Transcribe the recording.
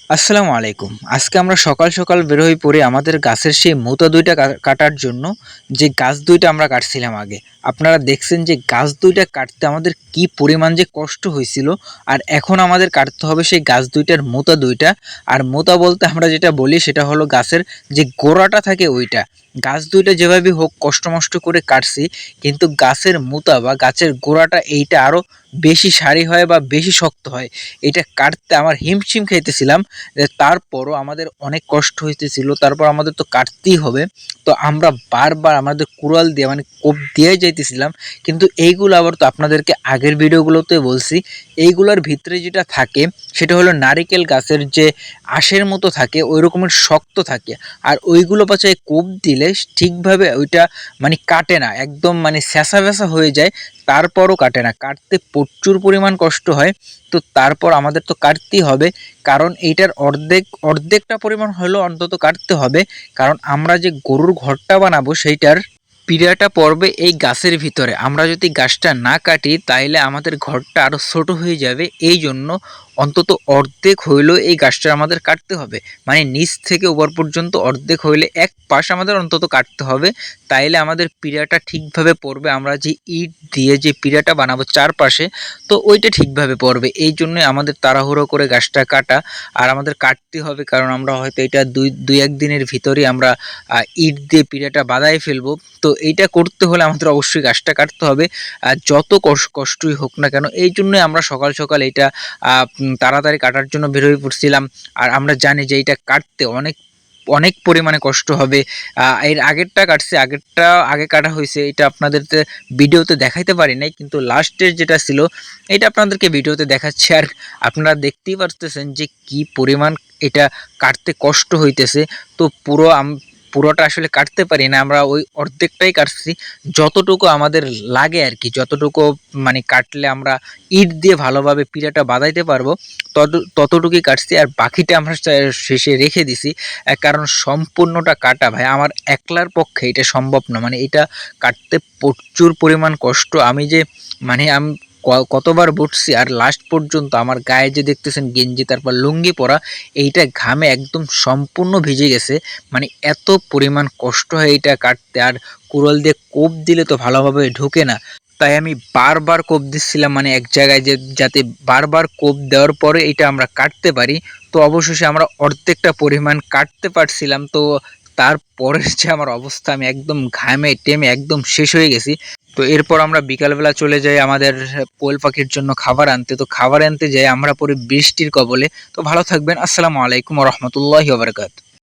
আসসালামু আলাইকুম। আজকে আমরা সকাল সকাল বের হয়ে পড়ি আমাদের গাছের সেই মুতা ২টা কাটার জন্য। যে গাছ ২টা আমরা কাটছিলাম আগে। আপনারা দেখছেন যে গাছ ২টা কাটতে আমাদের কি পরিমাণ যে কষ্ট হয়েছিল। আর এখন আমাদের কাটতে হবে সেই গাছ ২টার মুতা ২টা। আর মুতা বলতে আমরা যেটা বলি সেটা হলো গাছের যে গোড়াটা থাকে ওইটা। গাছ ২টা যেভাবে হোক কষ্ট-মষ্ট করে কাটছি, কিন্তু গাছের মুতা বা গাছের গোড়াটা এইটা আরও বেশি সারি হয় বা বেশি শক্ত হয়। এইটা কাটতে আমার হিমশিম খাইতেছিলাম। তারপরও আমাদের অনেক কষ্ট হইতেছিল। তারপর আমাদের তো কাটতেই হবে। তো আমরা বারবার আমাদের কুড়াল দিয়ে মানে কোপ দিয়েই যাইতেছিলাম। কিন্তু এইগুলো আবার তো আপনাদেরকে আগের ভিডিওগুলোতে বলছি, এইগুলার ভিতরে যেটা থাকে সেটা হলো নারিকেল গাছের যে আঁশের মতো থাকে ওই রকমের শক্ত থাকে। আর ওইগুলো পাছে কোপ দিলে ঠিকভাবে ওইটা মানে কাটে না। একদম মানে স্যাঁচা-ব্যাঁচা হয়ে যায়। তারপরও কাটে না। কাটতে প্রচুর পরিমাণ কষ্ট হয়। তো তারপর আমাদের তো কাটতেই হবে। কারণ এইটার অর্ধেকটা পরিমাণ হলেও অন্তত কাটতে হবে। কারণ আমরা যে গরুর ঘরটা বানাবো সেইটার পিঁড়াটা পড়বে এই গাছের ভিতরে। আমরা যদি গাছটা না কাটি তাইলে আমাদের ঘরটা আরও ছোট হয়ে যাবে। এই জন্য অন্তত অর্ধেক হইলেও এই গাছটা আমাদের কাটতে হবে। মানে নিচ থেকে উপর পর্যন্ত অর্ধেক হইলে এক পাশ আমাদের অন্তত কাটতে হবে। তাইলে আমাদের পিঁড়াটা ঠিকভাবে পড়বে। আমরা যে ইট দিয়ে যে পিঁড়াটা বানাবো চারপাশে, তো ওইটা ঠিকভাবে পড়বে। এই জন্যই আমাদের তাড়াহুড়ো করে গাছটা কাটা। আর আমাদের কাটতে হবে, কারণ আমরা হয়তো এটা দুই এক দিনের ভিতরেই আমরা ইট দিয়ে পিঁড়াটা বাঁধাই ফেলবো। তো এইটা করতে হলে আমাদের অবশ্যই গাছটা কাটতে হবে। আর যত কষ্টই হোক না কেন, এই জন্যই আমরা সকাল সকাল এইটা তাড়াতাড়ি কাটার জন্য বের হয়ে পড়ছিলাম। আর আমরা জানি যে এইটা কাটতে অনেক অনেক পরিমাণে কষ্ট হবে। এর আগেরটা কাটছি, আগে কাটা হয়েছে, এটা আপনাদেরকে ভিডিওতে দেখাইতে পারি নাই, কিন্তু লাস্টের যেটা ছিল এটা আপনাদেরকে ভিডিওতে দেখাচ্ছি। আর আপনারা দেখতেই পারতেছেন যে কি পরিমাণ এটা কাটতে কষ্ট হইতেছে। তো পুরোটা আসলে কাটতে পারি না, আমরা ওই অর্ধেকটাই কাটছি, যতটুকু আমাদের লাগে আর কি। যতটুকু মানে কাটলে আমরা ইট দিয়ে ভালোভাবে পিঁড়াটা বাঁধাইতে পারবো ততটুকুই কাটছি। আর বাকিটা আমরা শেষে রেখে দিছি। কারণ সম্পূর্ণটা কাটা ভাই আমার একলার পক্ষে এটা সম্ভব না। মানে এটা কাটতে প্রচুর পরিমাণ কষ্ট। আমি যে মানে আমি কতবার বসছি, আর লাস্ট পর্যন্ত আমার গায়ে যে দেখতেছেন গেঞ্জি তারপর লুঙ্গি পরা, এইটা ঘামে একদম সম্পূর্ণ ভিজে গেছে। মানে এত পরিমাণ কষ্ট হয় এইটা কাটতে। আর কুড়াল দিয়ে কোপ দিলে তো ভালোভাবে ঢোকে না। তাই আমি বারবার কোপ দিচ্ছিলাম, মানে এক জায়গায় যে যাতে বারবার কোপ দেওয়ার পরে এটা আমরা কাটতে পারি। তো অবশেষে আমরা অর্ধেকটা পরিমাণ কাটতে পারছিলাম। তো তারপরের যে আমার অবস্থা, আমি একদম ঘামে টেমে একদম শেষ হয়ে গেছি। তো এরপর আমরা বিকালবেলা চলে যাই আমাদের কোয়েল পাখির জন্য খাবার আনতে। তো খাবার আনতে যাই আমরা পরে বৃষ্টির কবলে। তো ভালো থাকবেন। আসসালামু আলাইকুম ওয়া রাহমাতুল্লাহি ওয়া বারাকাতুহু।